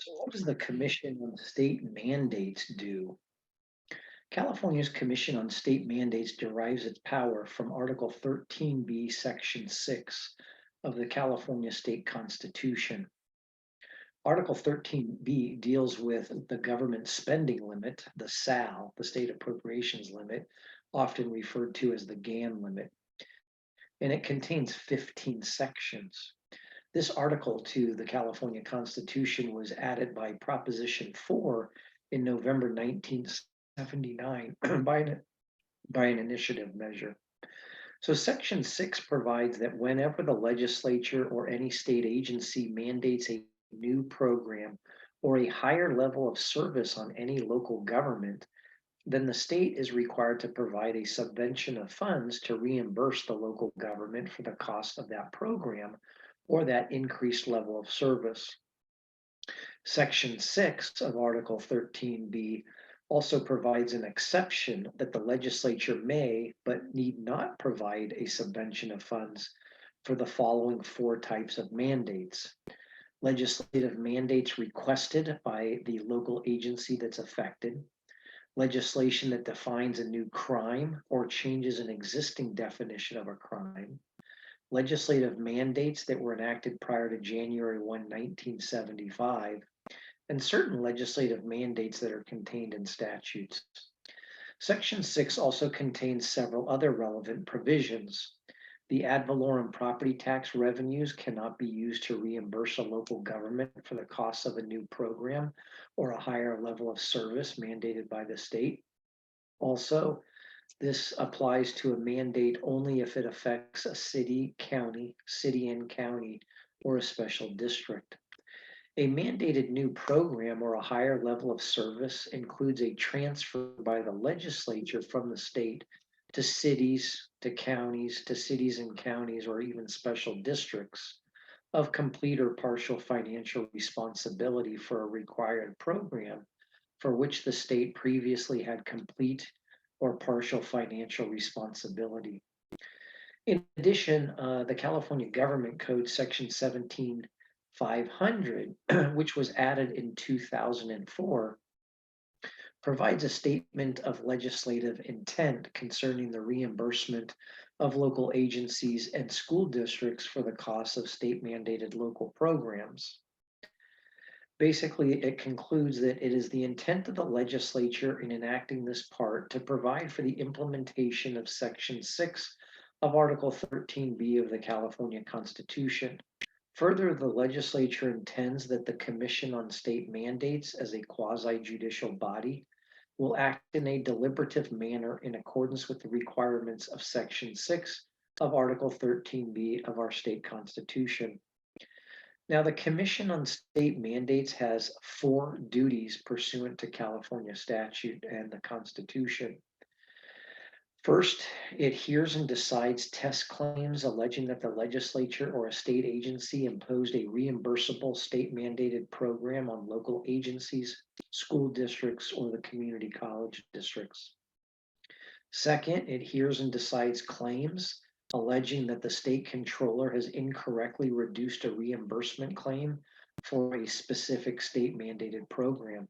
So, what does the Commission on State Mandates do? California's Commission on State Mandates derives its power from Article 13B, Section 6 of the California State Constitution. Article 13B deals with the government spending limit, the SAL, the state appropriations limit, often referred to as the GAN limit, and it contains 15 sections. This article to the California Constitution was added by Proposition 4 in November 1979 by an initiative measure. So Section 6 provides that whenever the legislature or any state agency mandates a new program or a higher level of service on any local government, then the state is required to provide a subvention of funds to reimburse the local government for the cost of that program or that increased level of service. Section 6 of Article 13B also provides an exception that the legislature may but need not provide a subvention of funds for the following four types of mandates. Legislative mandates requested by the local agency that's affected, legislation that defines a new crime or changes an existing definition of a crime, legislative mandates that were enacted prior to January 1, 1975, and certain legislative mandates that are contained in statutes. Section 6 also contains several other relevant provisions. The ad valorem property tax revenues cannot be used to reimburse a local government for the costs of a new program or a higher level of service mandated by the state. Also, this applies to a mandate only if it affects a city, city and county, or a special district. A mandated new program or a higher level of service includes a transfer by the legislature from the state to cities, to counties, to cities and counties, or even special districts of complete or partial financial responsibility for a required program for which the state previously had complete or partial financial responsibility. In addition, the California Government Code Section 17500, which was added in 2004, provides a statement of legislative intent concerning the reimbursement of local agencies and school districts for the costs of state mandated local programs. Basically, it concludes that it is the intent of the legislature in enacting this part to provide for the implementation of Section 6 of Article 13B of the California Constitution. Further, the legislature intends that the Commission on State Mandates, as a quasi-judicial body, will act in a deliberative manner in accordance with the requirements of Section 6 of Article 13B of our state constitution. Now, the Commission on State Mandates has four duties pursuant to California statute and the Constitution. First, it hears and decides test claims alleging that the legislature or a state agency imposed a reimbursable state mandated program on local agencies, school districts, or the community college districts. Second, it hears and decides claims alleging that the state controller has incorrectly reduced a reimbursement claim for a specific state mandated program.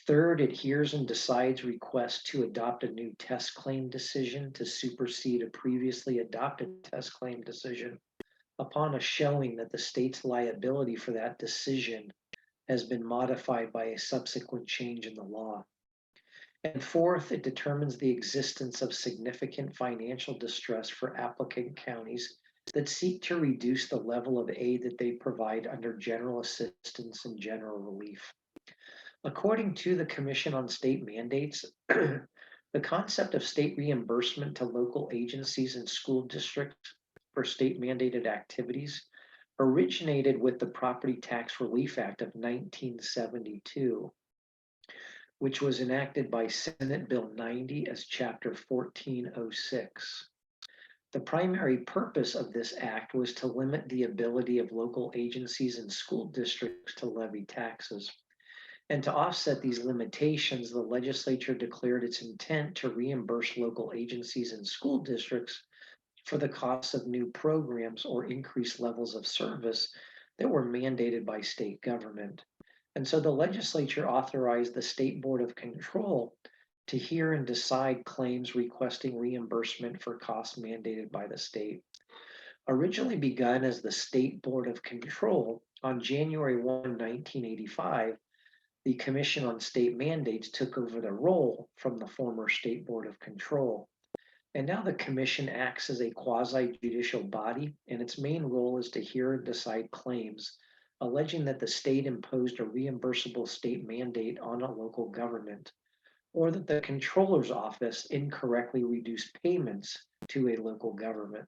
Third, it hears and decides requests to adopt a new test claim decision to supersede a previously adopted test claim decision upon a showing that the state's liability for that decision has been modified by a subsequent change in the law. And fourth, it determines the existence of significant financial distress for applicant counties that seek to reduce the level of aid that they provide under general assistance and general relief. According to the Commission on State Mandates, the concept of state reimbursement to local agencies and school districts for state mandated activities originated with the Property Tax Relief Act of 1972, which was enacted by Senate Bill 90 as Chapter 1406. The primary purpose of this act was to limit the ability of local agencies and school districts to levy taxes. And to offset these limitations, the legislature declared its intent to reimburse local agencies and school districts for the costs of new programs or increased levels of service that were mandated by state government. And so the legislature authorized the State Board of Control to hear and decide claims requesting reimbursement for costs mandated by the state. Originally begun as the State Board of Control, on January 1, 1985, the Commission on State Mandates took over the role from the former State Board of Control. And now the Commission acts as a quasi judicial body, and its main role is to hear and decide claims alleging that the state imposed a reimbursable state mandate on a local government, or that the Controller's office incorrectly reduced payments to a local government.